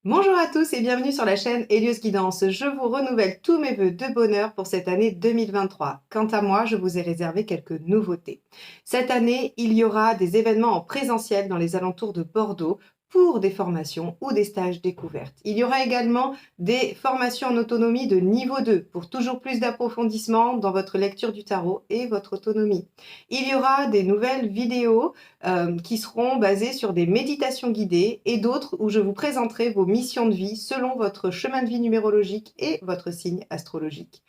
Bonjour à tous et bienvenue sur la chaîne Hélios Guidance. Je vous renouvelle tous mes vœux de bonheur pour cette année 2023. Quant à moi, je vous ai réservé quelques nouveautés. Cette année, il y aura des événements en présentiel dans les alentours de Bordeaux pour des formations ou des stages découvertes. Il y aura également des formations en autonomie de niveau 2 pour toujours plus d'approfondissement dans votre lecture du tarot et votre autonomie. Il y aura des nouvelles vidéos qui seront basées sur des méditations guidées et d'autres où je vous présenterai vos missions de vie selon votre chemin de vie numérologique et votre signe astrologique.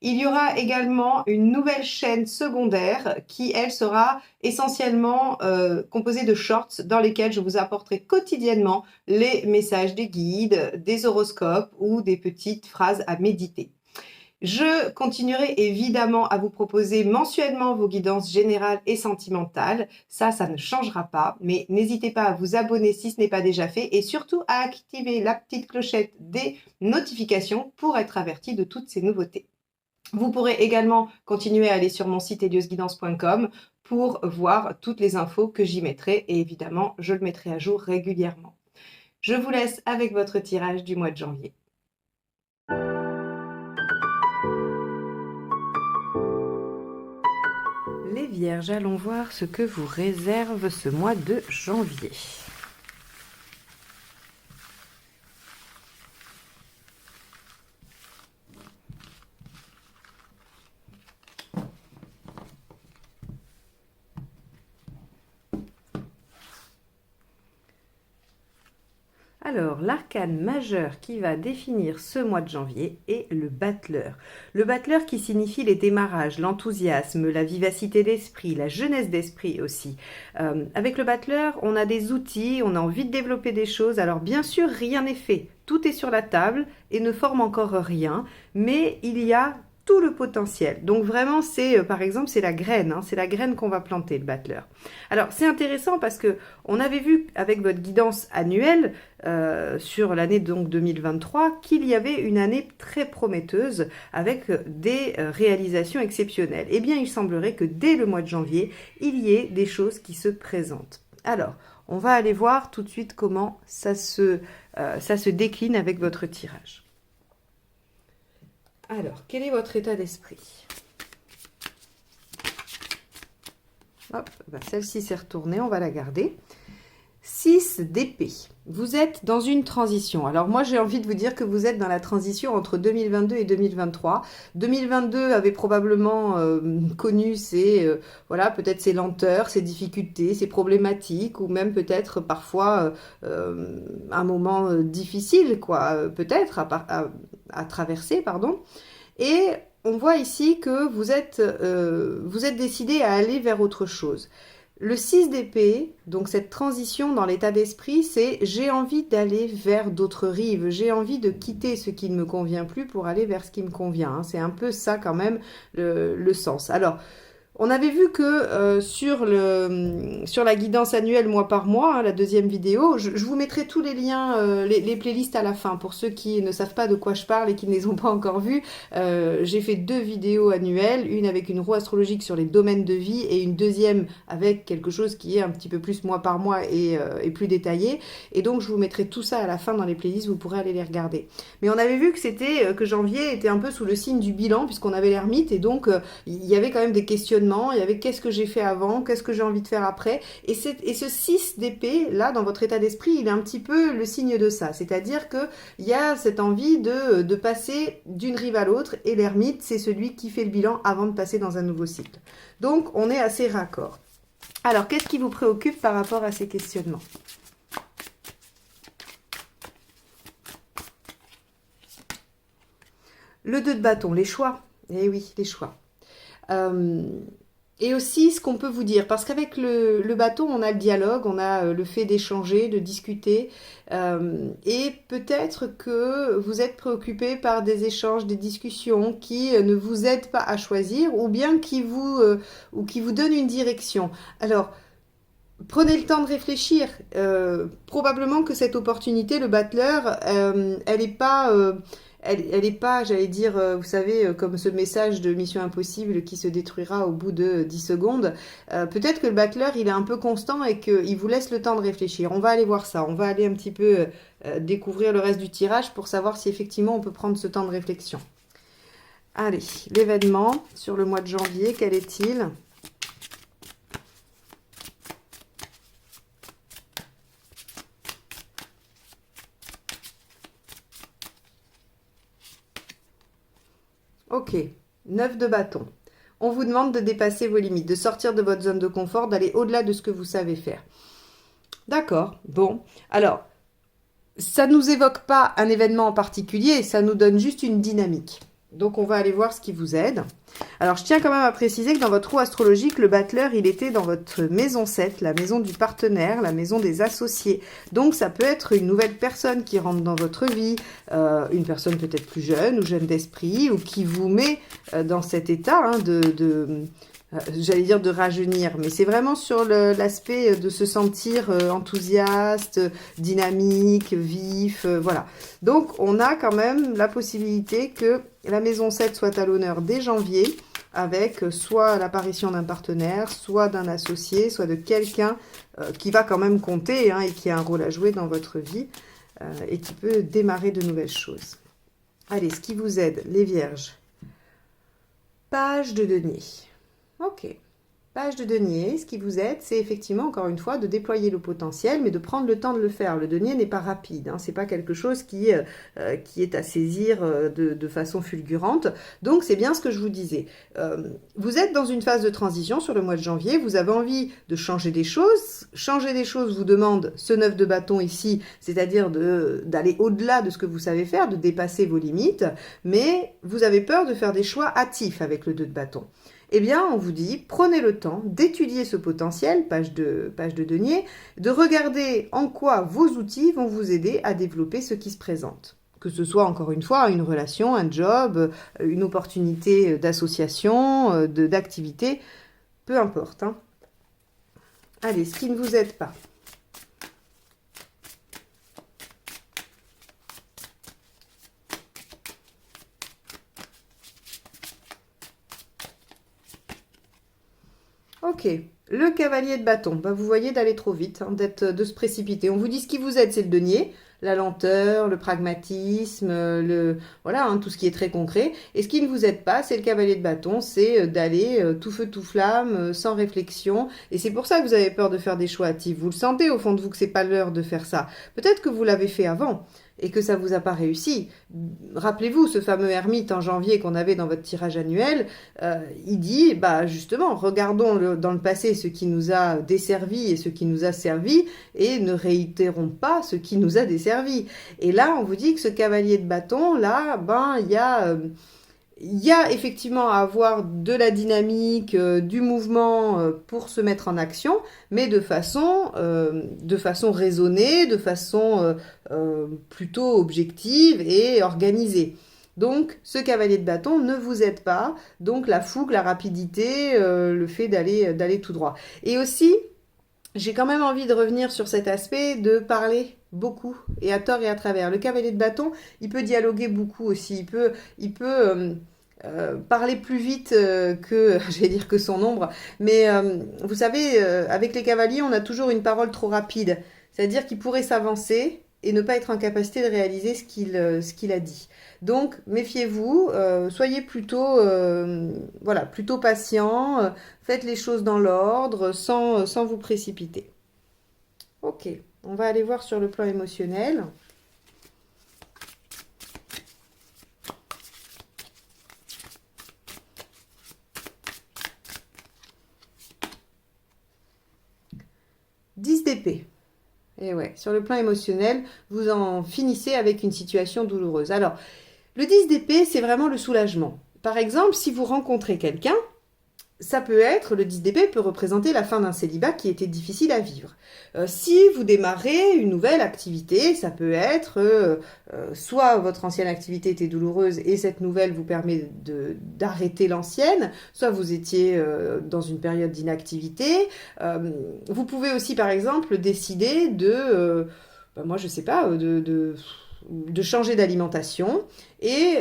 Il y aura également une nouvelle chaîne secondaire qui, elle, sera essentiellement composée de shorts dans lesquels je vous apporterai quotidiennement les messages des guides, des horoscopes ou des petites phrases à méditer. Je continuerai évidemment à vous proposer mensuellement vos guidances générales et sentimentales. Ça ne changera pas, mais n'hésitez pas à vous abonner si ce n'est pas déjà fait et surtout à activer la petite clochette des notifications pour être averti de toutes ces nouveautés. Vous pourrez également continuer à aller sur mon site heliosguidance.com pour voir toutes les infos que j'y mettrai et évidemment, je le mettrai à jour régulièrement. Je vous laisse avec votre tirage du mois de janvier. Les Vierges, allons voir ce que vous réserve ce mois de janvier. Alors, l'arcane majeur qui va définir ce mois de janvier est le battleur. Le battleur qui signifie les démarrages, l'enthousiasme, la vivacité d'esprit, la jeunesse d'esprit aussi. Avec le battleur, on a des outils, on a envie de développer des choses. Alors bien sûr, rien n'est fait. Tout est sur la table et ne forme encore rien, mais il y a tout le potentiel. Donc vraiment, c'est par exemple, c'est la graine, c'est la graine qu'on va planter, le battleur. Alors c'est intéressant parce que on avait vu avec votre guidance annuelle sur l'année donc 2023 qu'il y avait une année très prometteuse avec des réalisations exceptionnelles. Eh bien, il semblerait que dès le mois de janvier, il y ait des choses qui se présentent. Alors, on va aller voir tout de suite comment ça se décline avec votre tirage. Alors, quel est votre état d'esprit? Hop, celle-ci s'est retournée, on va la garder. 6 d'épée. Vous êtes dans une transition. Alors moi, j'ai envie de vous dire que vous êtes dans la transition entre 2022 et 2023. 2022 avait probablement connu voilà, peut-être ses lenteurs, ses difficultés, ses problématiques, ou même peut-être parfois un moment difficile, quoi, peut-être à traverser, pardon. Et on voit ici que vous êtes décidé à aller vers autre chose. Le 6 d'épée, donc cette transition dans l'état d'esprit, c'est j'ai envie d'aller vers d'autres rives, j'ai envie de quitter ce qui ne me convient plus pour aller vers ce qui me convient. C'est un peu ça quand même le sens. Alors, on avait vu que sur la guidance annuelle mois par mois, la deuxième vidéo, je vous mettrai tous les liens, les playlists à la fin. Pour ceux qui ne savent pas de quoi je parle et qui ne les ont pas encore vues, j'ai fait 2 vidéos annuelles, une avec une roue astrologique sur les domaines de vie et une deuxième avec quelque chose qui est un petit peu plus mois par mois et plus détaillé. Et donc je vous mettrai tout ça à la fin dans les playlists, vous pourrez aller les regarder. Mais on avait vu que janvier était un peu sous le signe du bilan puisqu'on avait l'ermite et donc il y avait quand même des questionnements. Il y avait qu'est-ce que j'ai fait avant, qu'est-ce que j'ai envie de faire après. Et ce 6 d'épée, là, dans votre état d'esprit, il est un petit peu le signe de ça. C'est-à-dire qu'il y a cette envie de passer d'une rive à l'autre. Et l'ermite, c'est celui qui fait le bilan avant de passer dans un nouveau cycle. Donc, on est assez raccord. Alors, qu'est-ce qui vous préoccupe par rapport à ces questionnements? Le 2 de bâton, les choix. Eh oui, les choix. Et aussi ce qu'on peut vous dire, parce qu'avec le bâton, on a le dialogue, on a le fait d'échanger, de discuter, et peut-être que vous êtes préoccupé par des échanges, des discussions qui ne vous aident pas à choisir, ou bien qui vous donnent une direction. Alors, prenez le temps de réfléchir. Probablement que cette opportunité, le battleur, elle n'est pas elle est pas, j'allais dire, vous savez, comme ce message de Mission Impossible qui se détruira au bout de 10 secondes. Peut-être que le battleur, il est un peu constant et qu'il vous laisse le temps de réfléchir. On va aller voir ça. On va aller un petit peu découvrir le reste du tirage pour savoir si effectivement on peut prendre ce temps de réflexion. Allez, l'événement sur le mois de janvier, quel est-il ? Ok, 9 de bâton. On vous demande de dépasser vos limites, de sortir de votre zone de confort, d'aller au-delà de ce que vous savez faire. D'accord, bon. Alors, ça ne nous évoque pas un événement en particulier, ça nous donne juste une dynamique. Donc, on va aller voir ce qui vous aide. Alors, je tiens quand même à préciser que dans votre roue astrologique, le battleur, il était dans votre maison 7, la maison du partenaire, la maison des associés. Donc, ça peut être une nouvelle personne qui rentre dans votre vie, une personne peut-être plus jeune ou jeune d'esprit, ou qui vous met dans cet état j'allais dire de rajeunir, mais c'est vraiment sur l'aspect de se sentir enthousiaste, dynamique, vif, voilà. Donc, on a quand même la possibilité que la maison 7 soit à l'honneur dès janvier, avec soit l'apparition d'un partenaire, soit d'un associé, soit de quelqu'un qui va quand même compter et qui a un rôle à jouer dans votre vie et qui peut démarrer de nouvelles choses. Allez, ce qui vous aide, les vierges. Page de denier. Ok. Page de denier, ce qui vous aide, c'est effectivement, encore une fois, de déployer le potentiel, mais de prendre le temps de le faire. Le denier n'est pas rapide, ce n'est pas quelque chose qui est à saisir de façon fulgurante. Donc, c'est bien ce que je vous disais. Vous êtes dans une phase de transition sur le mois de janvier, vous avez envie de changer des choses. Changer des choses vous demande ce 9 de bâton ici, c'est-à-dire d'aller au-delà de ce que vous savez faire, de dépasser vos limites, mais vous avez peur de faire des choix hâtifs avec le 2 de bâton. Eh bien, on vous dit, prenez le temps d'étudier ce potentiel, page de denier, de regarder en quoi vos outils vont vous aider à développer ce qui se présente. Que ce soit, encore une fois, une relation, un job, une opportunité d'association, d'activité, peu importe. Allez, ce qui ne vous aide pas. Ok, le cavalier de bâton. Vous voyez d'aller trop vite, de se précipiter. On vous dit ce qui vous aide, c'est le denier, la lenteur, le pragmatisme, voilà, tout ce qui est très concret. Et ce qui ne vous aide pas, c'est le cavalier de bâton, c'est d'aller tout feu tout flamme, sans réflexion. Et c'est pour ça que vous avez peur de faire des choix hâtifs. Vous le sentez au fond de vous que c'est pas l'heure de faire ça. Peut-être que vous l'avez fait avant et que ça vous a pas réussi. Rappelez-vous ce fameux ermite en janvier qu'on avait dans votre tirage annuel, il dit, justement, regardons dans le passé ce qui nous a desservi et ce qui nous a servi, et ne réitérons pas ce qui nous a desservi. Et là, on vous dit que ce cavalier de bâton, là, il y a effectivement à avoir de la dynamique, du mouvement pour se mettre en action, mais de façon raisonnée, de façon plutôt objective et organisée. Donc, ce cavalier de bâton ne vous aide pas. Donc, la fougue, la rapidité, le fait d'aller tout droit. Et aussi, j'ai quand même envie de revenir sur cet aspect de parler beaucoup, et à tort et à travers. Le cavalier de bâton, il peut dialoguer beaucoup aussi. Il peut parler plus vite que son ombre. Mais vous savez, avec les cavaliers, on a toujours une parole trop rapide. C'est-à-dire qu'il pourrait s'avancer et ne pas être en capacité de réaliser ce qu'il a dit. Donc, méfiez-vous, soyez plutôt patient, faites les choses dans l'ordre, sans vous précipiter. Ok, on va aller voir sur le plan émotionnel. « 10 d'épée ». Et ouais, sur le plan émotionnel, vous en finissez avec une situation douloureuse. Alors, le 10 d'épée, c'est vraiment le soulagement. Par exemple, si vous rencontrez quelqu'un, le 10 d'épée peut représenter la fin d'un célibat qui était difficile à vivre. Si vous démarrez une nouvelle activité, ça peut être soit votre ancienne activité était douloureuse et cette nouvelle vous permet d'arrêter l'ancienne, soit vous étiez dans une période d'inactivité. Vous pouvez aussi, par exemple, décider moi je sais pas, de changer d'alimentation et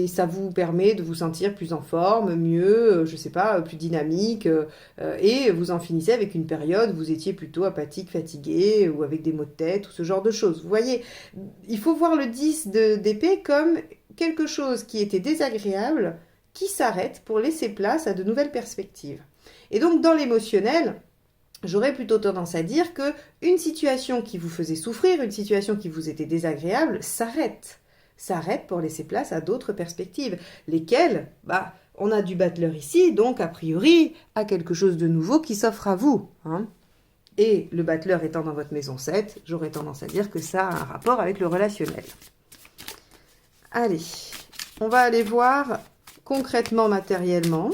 ça vous permet de vous sentir plus en forme, mieux, je sais pas, plus dynamique et vous en finissez avec une période où vous étiez plutôt apathique, fatigué ou avec des maux de tête ou ce genre de choses. Vous voyez, il faut voir le 10 d'épée comme quelque chose qui était désagréable, qui s'arrête pour laisser place à de nouvelles perspectives. Et donc dans l'émotionnel, j'aurais plutôt tendance à dire que une situation qui vous faisait souffrir, une situation qui vous était désagréable, s'arrête. S'arrête pour laisser place à d'autres perspectives. Lesquelles, on a du battleur ici, donc a priori, à quelque chose de nouveau qui s'offre à vous. Et le battleur étant dans votre maison 7, j'aurais tendance à dire que ça a un rapport avec le relationnel. Allez, on va aller voir concrètement, matériellement.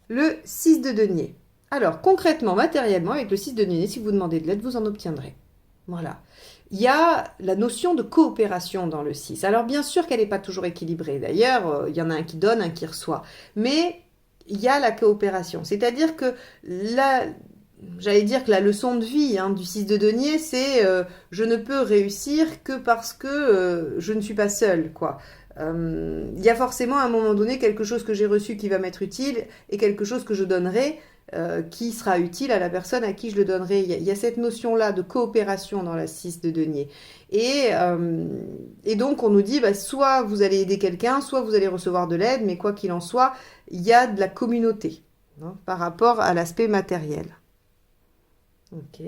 Le 6 de denier. Alors, concrètement, matériellement, avec le 6 de denier, si vous demandez de l'aide, vous en obtiendrez. Voilà. Il y a la notion de coopération dans le 6. Alors, bien sûr qu'elle n'est pas toujours équilibrée. D'ailleurs, il y en a un qui donne, un qui reçoit. Mais il y a la coopération. C'est-à-dire que j'allais dire que la leçon de vie du 6 de denier, c'est je ne peux réussir que parce que je ne suis pas seule, quoi. Il y a forcément à un moment donné quelque chose que j'ai reçu qui va m'être utile et quelque chose que je donnerai qui sera utile à la personne à qui je le donnerai. Il y a cette notion-là de coopération dans la 6 de denier. Et donc on nous dit soit vous allez aider quelqu'un, soit vous allez recevoir de l'aide, mais quoi qu'il en soit, il y a de la communauté par rapport à l'aspect matériel. Ok.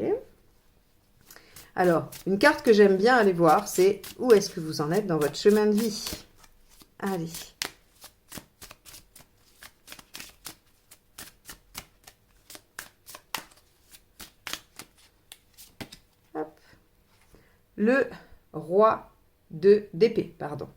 Alors, une carte que j'aime bien aller voir, c'est où est-ce que vous en êtes dans votre chemin de vie. Allez. Hop. Le roi d'épée, pardon.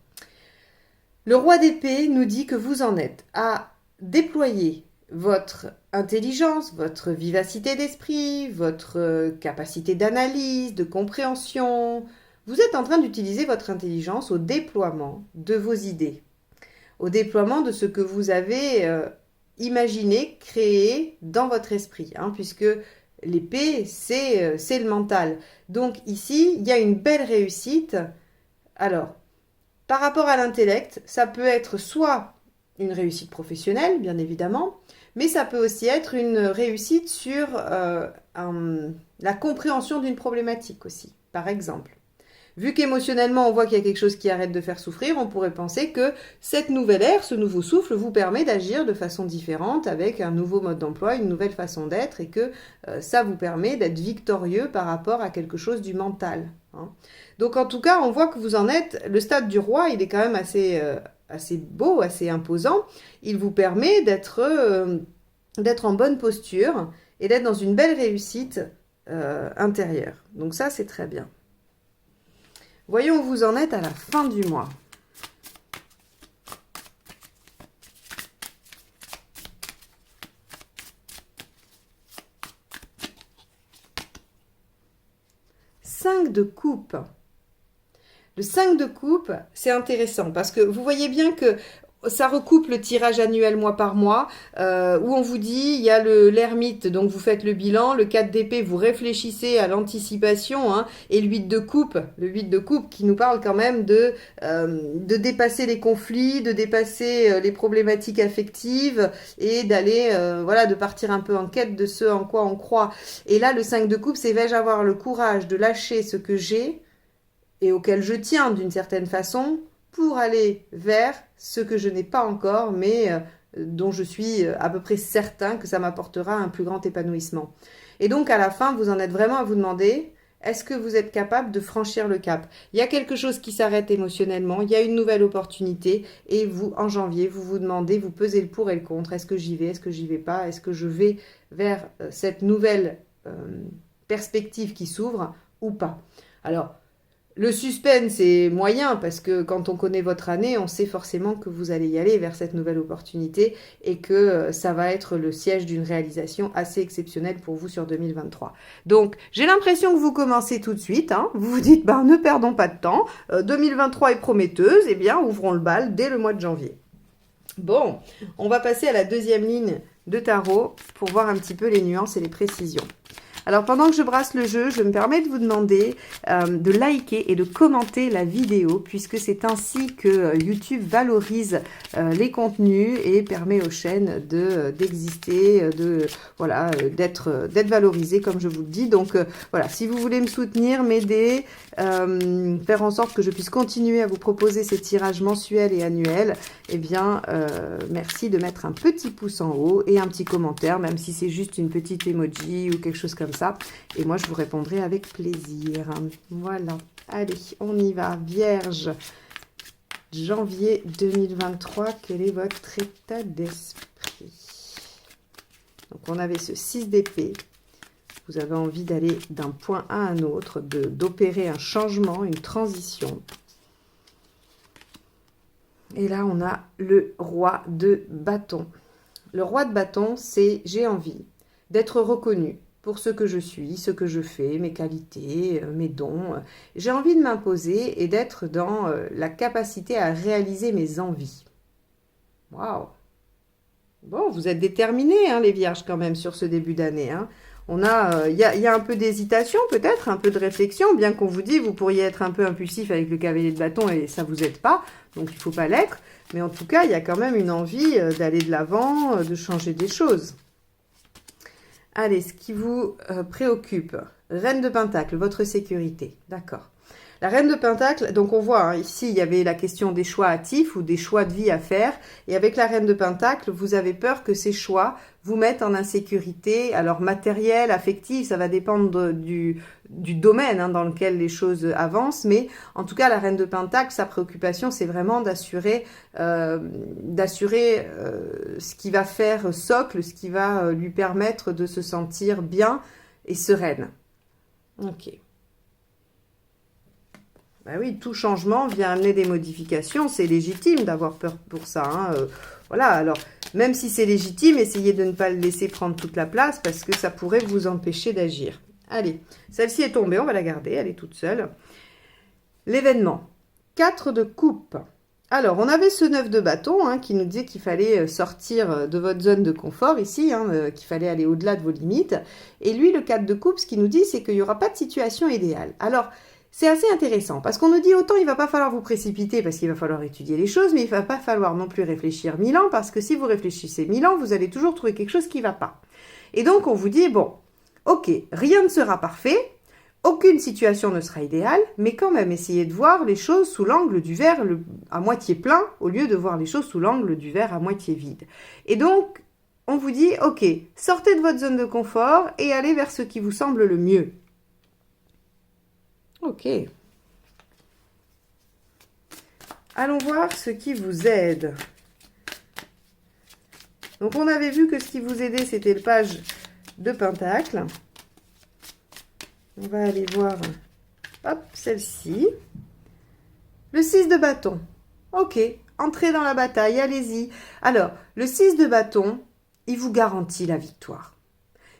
Le roi d'épée nous dit que vous en êtes à déployer votre intelligence, votre vivacité d'esprit, votre capacité d'analyse, de compréhension. Vous êtes en train d'utiliser votre intelligence au déploiement de vos idées, au déploiement de ce que vous avez imaginé, créé dans votre esprit, puisque l'épée, c'est le mental. Donc ici, il y a une belle réussite. Alors, par rapport à l'intellect, ça peut être soit une réussite professionnelle, bien évidemment, mais ça peut aussi être une réussite sur la compréhension d'une problématique aussi, par exemple. Vu qu'émotionnellement, on voit qu'il y a quelque chose qui arrête de faire souffrir, on pourrait penser que cette nouvelle ère, ce nouveau souffle, vous permet d'agir de façon différente avec un nouveau mode d'emploi, une nouvelle façon d'être, et que ça vous permet d'être victorieux par rapport à quelque chose du mental. Donc en tout cas, on voit que vous en êtes, le stade du roi, il est quand même assez beau, assez imposant. Il vous permet d'être en bonne posture et d'être dans une belle réussite intérieure. Donc ça, c'est très bien. Voyons où vous en êtes à la fin du mois. Cinq de coupe. Le 5 de coupe, c'est intéressant parce que vous voyez bien que ça recoupe le tirage annuel mois par mois où on vous dit, il y a l'ermite, donc vous faites le bilan, le 4 d'épée, vous réfléchissez à l'anticipation et le 8 de coupe qui nous parle quand même de dépasser les conflits, de dépasser les problématiques affectives et d'aller, de partir un peu en quête de ce en quoi on croit. Et là, le 5 de coupe, c'est vais-je avoir le courage de lâcher ce que j'ai et auquel je tiens d'une certaine façon pour aller vers ce que je n'ai pas encore, mais dont je suis à peu près certain que ça m'apportera un plus grand épanouissement. Et donc, à la fin, vous en êtes vraiment à vous demander, est-ce que vous êtes capable de franchir le cap? Il y a quelque chose qui s'arrête émotionnellement, il y a une nouvelle opportunité, et vous, en janvier, vous vous demandez, vous pesez le pour et le contre, est-ce que j'y vais, est-ce que j'y vais pas, est-ce que je vais vers cette nouvelle perspective qui s'ouvre ou pas? Alors, le suspense est moyen parce que quand on connaît votre année, on sait forcément que vous allez y aller vers cette nouvelle opportunité et que ça va être le siège d'une réalisation assez exceptionnelle pour vous sur 2023. Donc, j'ai l'impression que vous commencez tout de suite. Vous vous dites, ne perdons pas de temps. 2023 est prometteuse. Eh bien, ouvrons le bal dès le mois de janvier. Bon, on va passer à la deuxième ligne de tarot pour voir un petit peu les nuances et les précisions. Alors, pendant que je brasse le jeu, je me permets de vous demander de liker et de commenter la vidéo, puisque c'est ainsi que YouTube valorise les contenus et permet aux chaînes d'exister, voilà, d'être valorisées, comme je vous le dis. Donc, voilà, si vous voulez me soutenir, m'aider, faire en sorte que je puisse continuer à vous proposer ces tirages mensuels et annuels, eh bien, merci de mettre un petit pouce en haut et un petit commentaire, même si c'est juste une petite emoji ou quelque chose comme ça. Et moi, je vous répondrai avec plaisir. Voilà. Allez, on y va. Vierge, janvier 2023. Quel est votre état d'esprit? Donc, on avait ce 6 d'épée. Vous avez envie d'aller d'un point à un autre, d'opérer un changement, une transition. Et là, on a le roi de bâton. Le roi de bâton, c'est j'ai envie d'être reconnu pour ce que je suis, ce que je fais, mes qualités, mes dons. J'ai envie de m'imposer et d'être dans la capacité à réaliser mes envies. Waouh! Bon, vous êtes déterminés, hein, les vierges, quand même, sur ce début d'année. Hein. On a, y a un peu d'hésitation, peut-être, un peu de réflexion, bien qu'on vous dise, vous pourriez être un peu impulsif avec le cavalier de bâton et ça vous aide pas, donc il ne faut pas l'être. Mais en tout cas, il y a quand même une envie d'aller de l'avant, de changer des choses. Allez, ce qui vous préoccupe, Reine de Pentacle, votre sécurité, d'accord. La Reine de Pentacle, donc on voit, hein, ici, il y avait la question des choix hâtifs ou des choix de vie à faire. Et avec la Reine de Pentacle, vous avez peur que ces choix vous mettent en insécurité. Alors, matériel, affectif, ça va dépendre du domaine hein, dans lequel les choses avancent. Mais en tout cas, la Reine de Pentacle, sa préoccupation, c'est vraiment d'assurer ce qui va faire socle, ce qui va lui permettre de se sentir bien et sereine. Ok. Ben oui, tout changement vient amener des modifications. C'est légitime d'avoir peur pour ça. Hein. Voilà, alors, même si c'est légitime, essayez de ne pas le laisser prendre toute la place parce que ça pourrait vous empêcher d'agir. Allez, celle-ci est tombée, on va la garder, elle est toute seule. L'événement, 4 de coupe. Alors, on avait ce 9 de bâton hein, qui nous disait qu'il fallait sortir de votre zone de confort ici, hein, qu'il fallait aller au-delà de vos limites. Et lui, le 4 de coupe, ce qu'il nous dit, c'est qu'il n'y aura pas de situation idéale. Alors, c'est assez intéressant parce qu'on nous dit autant il ne va pas falloir vous précipiter parce qu'il va falloir étudier les choses, mais il ne va pas falloir non plus réfléchir 1000 ans parce que si vous réfléchissez 1000 ans, vous allez toujours trouver quelque chose qui ne va pas. Et donc, on vous dit, bon, ok, rien ne sera parfait, aucune situation ne sera idéale, mais quand même, essayez de voir les choses sous l'angle du verre à moitié plein au lieu de voir les choses sous l'angle du verre à moitié vide. Et donc, on vous dit, ok, sortez de votre zone de confort et allez vers ce qui vous semble le mieux. Ok. Allons voir ce qui vous aide. Donc, on avait vu que ce qui vous aidait, c'était le page de Pentacle. On va aller voir, hop, celle-ci. Le 6 de bâton. Ok, entrez dans la bataille, allez-y. Alors, le 6 de bâton, il vous garantit la victoire.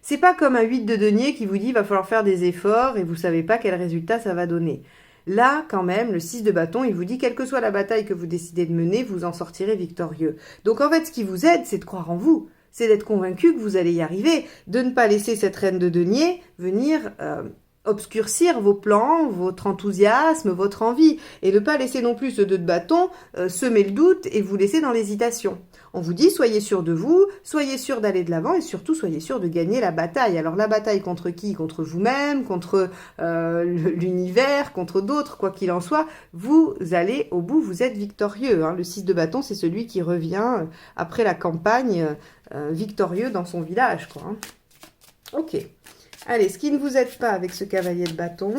C'est pas comme un 8 de denier qui vous dit qu'il va falloir faire des efforts et vous savez pas quel résultat ça va donner. Là, quand même, le 6 de bâton, il vous dit quelle que soit la bataille que vous décidez de mener, vous en sortirez victorieux. Donc en fait, ce qui vous aide, c'est de croire en vous. C'est d'être convaincu que vous allez y arriver. De ne pas laisser cette reine de denier venir obscurcir vos plans, votre enthousiasme, votre envie. Et ne pas laisser non plus ce 2 de bâton semer le doute et vous laisser dans l'hésitation. On vous dit, soyez sûr de vous, soyez sûr d'aller de l'avant et surtout, soyez sûr de gagner la bataille. Alors, la bataille contre qui? Contre vous-même, contre l'univers, contre d'autres, quoi qu'il en soit. Vous allez au bout, vous êtes victorieux. Hein. Le 6 de bâton, c'est celui qui revient après la campagne victorieux dans son village, quoi. Hein. Ok. Allez, ce qui ne vous aide pas avec ce cavalier de bâton.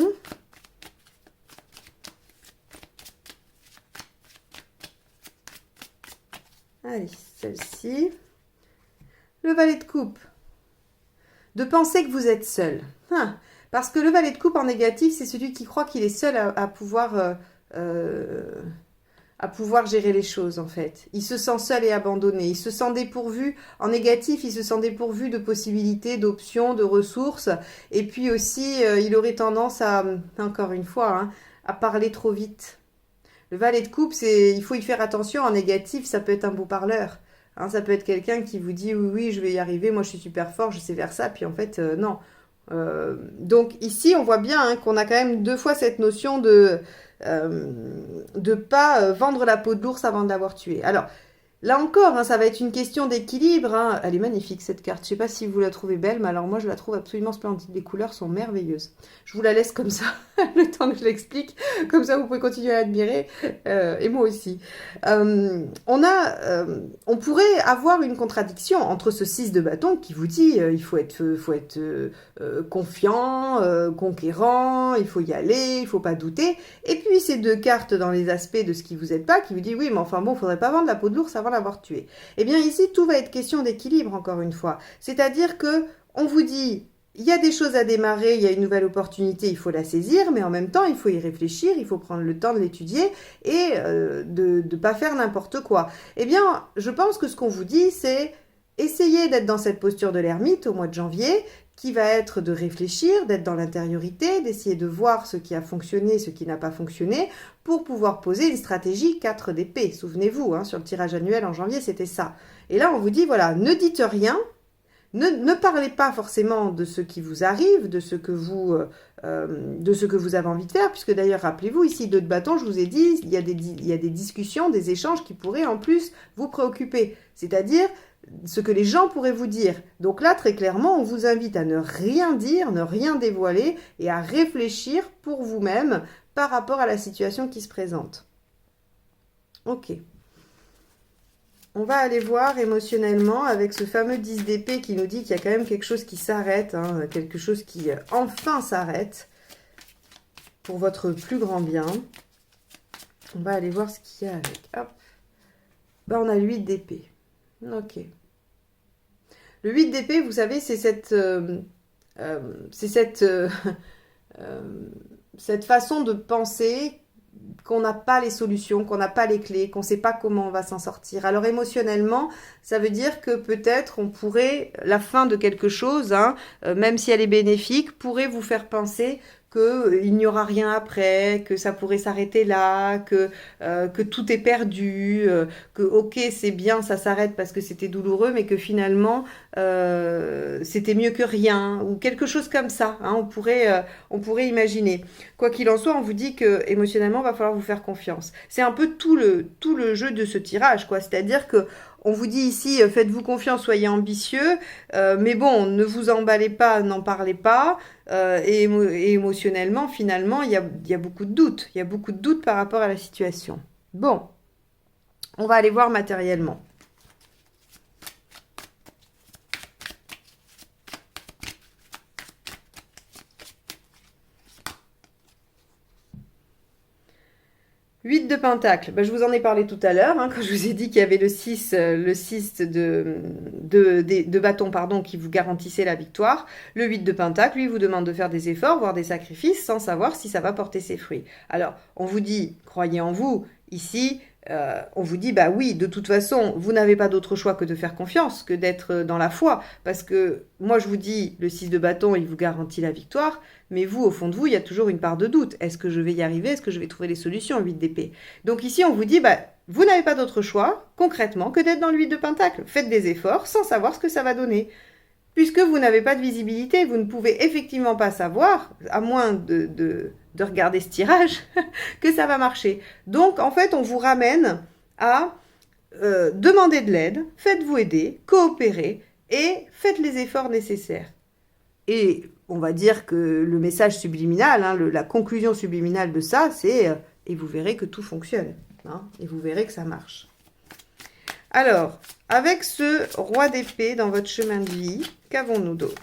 Allez, celle-ci. Le valet de coupe. De penser que vous êtes seul. Parce que le valet de coupe en négatif, c'est celui qui croit qu'il est seul à pouvoir gérer les choses, en fait. Il se sent seul et abandonné. Il se sent dépourvu. En négatif, il se sent dépourvu de possibilités, d'options, de ressources. Et puis aussi, il aurait tendance à, encore une fois, hein, à parler trop vite. Le valet de coupe, il faut y faire attention. En négatif, ça peut être un beau parleur. Hein, ça peut être quelqu'un qui vous dit oui, oui, je vais y arriver, moi je suis super fort, je sais faire ça, puis en fait, non. Donc ici, on voit bien hein, qu'on a quand même 2 fois cette notion de pas vendre la peau de l'ours avant de l'avoir tué. Alors, là encore, hein, ça va être une question d'équilibre. Hein. Elle est magnifique cette carte. Je ne sais pas si vous la trouvez belle, mais alors moi je la trouve absolument splendide. Les couleurs sont merveilleuses. Je vous la laisse comme ça, le temps que je l'explique. Comme ça, vous pouvez continuer à l'admirer. Et moi aussi. On pourrait avoir une contradiction entre ce 6 de bâton qui vous dit il faut être confiant, conquérant, il faut y aller, il ne faut pas douter. Et puis ces 2 cartes dans les aspects de ce qui vous aide pas, qui vous dit oui, mais enfin bon, il ne faudrait pas vendre la peau de l'ours avant l'avoir tué. Eh bien ici, tout va être question d'équilibre, encore une fois. C'est-à-dire que on vous dit, il y a des choses à démarrer, il y a une nouvelle opportunité, il faut la saisir, mais en même temps, il faut y réfléchir, il faut prendre le temps de l'étudier et de ne pas faire n'importe quoi. Eh bien, je pense que ce qu'on vous dit, c'est essayer d'être dans cette posture de l'ermite au mois de janvier, qui va être de réfléchir, d'être dans l'intériorité, d'essayer de voir ce qui a fonctionné, ce qui n'a pas fonctionné, pour pouvoir poser une stratégie 4 d'épée. Souvenez-vous, hein, sur le tirage annuel en janvier, c'était ça. Et là, on vous dit, voilà, ne dites rien, ne parlez pas forcément de ce qui vous arrive, de ce que vous avez envie de faire, puisque d'ailleurs, rappelez-vous, ici, 2 de bâton, je vous ai dit, il y a des discussions, des échanges qui pourraient en plus vous préoccuper. C'est-à-dire ce que les gens pourraient vous dire. Donc là, très clairement, on vous invite à ne rien dire, ne rien dévoiler et à réfléchir pour vous-même par rapport à la situation qui se présente. Ok. On va aller voir émotionnellement avec ce fameux 10 d'épée qui nous dit qu'il y a quand même quelque chose qui s'arrête, hein, quelque chose qui enfin s'arrête pour votre plus grand bien. On va aller voir ce qu'il y a avec. Hop. Ben, on a le 8 d'épée. Ok. Le 8 d'épée, vous savez, c'est cette façon de penser qu'on n'a pas les solutions, qu'on n'a pas les clés, qu'on ne sait pas comment on va s'en sortir. Alors émotionnellement, ça veut dire que peut-être on pourrait, la fin de quelque chose, hein, même si elle est bénéfique, pourrait vous faire penser qu'il n'y aura rien après, que ça pourrait s'arrêter là, que tout est perdu, que ok c'est bien, ça s'arrête parce que c'était douloureux, mais que finalement c'était mieux que rien, ou quelque chose comme ça, hein, on pourrait imaginer. Quoi qu'il en soit, on vous dit que émotionnellement, il va falloir vous faire confiance. C'est un peu tout le jeu de ce tirage, quoi. C'est-à-dire que on vous dit ici, faites-vous confiance, soyez ambitieux, mais bon, ne vous emballez pas, n'en parlez pas. Et émotionnellement, finalement, il y a beaucoup de doutes. Il y a beaucoup de doutes par rapport à la situation. Bon, on va aller voir matériellement. Huit de Pentacle, ben, je vous en ai parlé tout à l'heure, hein, quand je vous ai dit qu'il y avait le 6 de bâton pardon, qui vous garantissait la victoire. Le 8 de Pentacle, lui, vous demande de faire des efforts, voire des sacrifices, sans savoir si ça va porter ses fruits. Alors, on vous dit, croyez en vous, ici, on vous dit, bah oui, de toute façon, vous n'avez pas d'autre choix que de faire confiance, que d'être dans la foi, parce que moi, je vous dis, le 6 de bâton, il vous garantit la victoire, mais vous, au fond de vous, il y a toujours une part de doute. Est-ce que je vais y arriver? Est-ce que je vais trouver les solutions, 8 d'épée? Donc ici, on vous dit, bah, vous n'avez pas d'autre choix, concrètement, que d'être dans le 8 de Pentacle. Faites des efforts sans savoir ce que ça va donner. Puisque vous n'avez pas de visibilité, vous ne pouvez effectivement pas savoir, à moins de regarder ce tirage, que ça va marcher. Donc, en fait, on vous ramène à demander de l'aide, faites-vous aider, coopérez et faites les efforts nécessaires. Et on va dire que le message subliminal, hein, la conclusion subliminale de ça, c'est et vous verrez que tout fonctionne. Hein, et vous verrez que ça marche. Alors, avec ce roi d'épée dans votre chemin de vie, qu'avons-nous d'autre?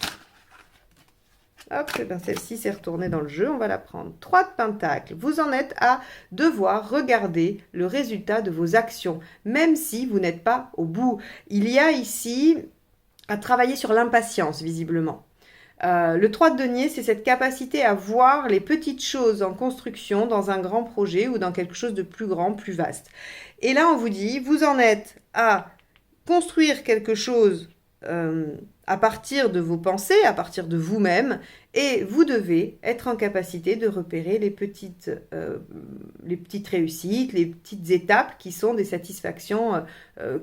Hop, et bien celle-ci s'est retournée dans le jeu, on va la prendre. 3 de Pentacle, vous en êtes à devoir regarder le résultat de vos actions, même si vous n'êtes pas au bout. Il y a ici à travailler sur l'impatience, visiblement. Le 3 de denier, c'est cette capacité à voir les petites choses en construction dans un grand projet ou dans quelque chose de plus grand, plus vaste. Et là, on vous dit, vous en êtes à construire quelque chose, à partir de vos pensées, à partir de vous-même, et vous devez être en capacité de repérer les petites réussites, les petites étapes qui sont des satisfactions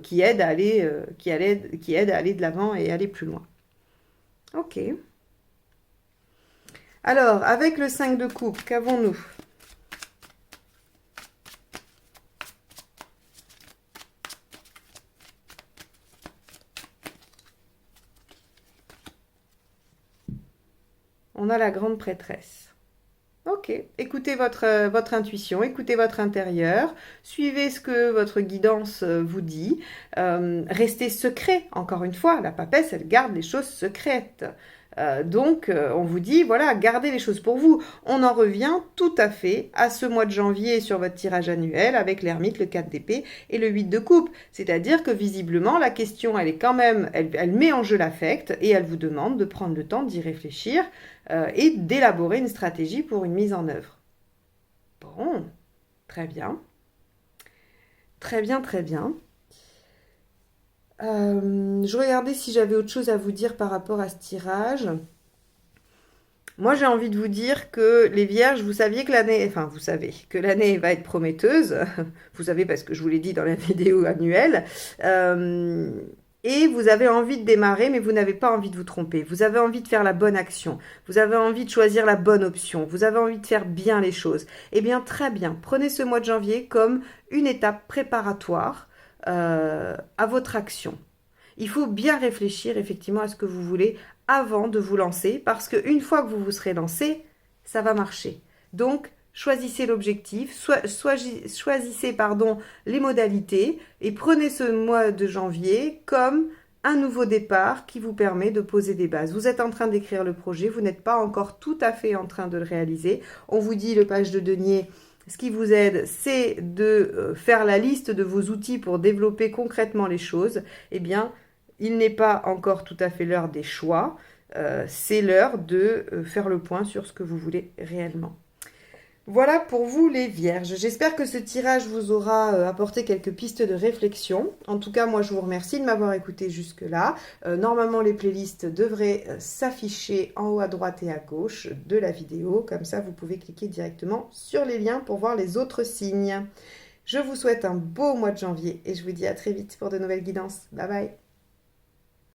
qui aident à aller, qui aident à aller de l'avant et aller plus loin. Ok. Alors, avec le 5 de coupe, qu'avons-nous? On a la grande prêtresse. Ok, écoutez votre intuition, écoutez votre intérieur, suivez ce que votre guidance vous dit. Restez secret, encore une fois, la papesse, elle garde les choses secrètes. Donc, on vous dit, voilà, gardez les choses pour vous. On en revient tout à fait à ce mois de janvier sur votre tirage annuel avec l'ermite, le 4 d'épée et le 8 de coupe. C'est-à-dire que visiblement, la question, elle est quand même, elle met en jeu l'affect et elle vous demande de prendre le temps d'y réfléchir et d'élaborer une stratégie pour une mise en œuvre. Bon, très bien. Très bien, très bien. Je regardais si j'avais autre chose à vous dire par rapport à ce tirage. Moi, j'ai envie de vous dire que les vierges, vous saviez que l'année, enfin, vous savez que l'année va être prometteuse. Vous savez parce que je vous l'ai dit dans la vidéo annuelle. Et vous avez envie de démarrer, mais vous n'avez pas envie de vous tromper. Vous avez envie de faire la bonne action. Vous avez envie de choisir la bonne option. Vous avez envie de faire bien les choses. Eh bien, très bien. Prenez ce mois de janvier comme une étape préparatoire à votre action. Il faut bien réfléchir effectivement à ce que vous voulez avant de vous lancer, parce qu'une fois que vous vous serez lancé, ça va marcher. Donc, choisissez l'objectif, choisissez les modalités et prenez ce mois de janvier comme un nouveau départ qui vous permet de poser des bases. Vous êtes en train d'écrire le projet, vous n'êtes pas encore tout à fait en train de le réaliser. On vous dit, le page de denier, ce qui vous aide, c'est de faire la liste de vos outils pour développer concrètement les choses. Eh bien, il n'est pas encore tout à fait l'heure des choix. C'est l'heure de faire le point sur ce que vous voulez réellement. Voilà pour vous les vierges. J'espère que ce tirage vous aura apporté quelques pistes de réflexion. En tout cas, moi je vous remercie de m'avoir écouté jusque-là. Normalement, les playlists devraient s'afficher en haut à droite et à gauche de la vidéo. Comme ça, vous pouvez cliquer directement sur les liens pour voir les autres signes. Je vous souhaite un beau mois de janvier et je vous dis à très vite pour de nouvelles guidances. Bye bye!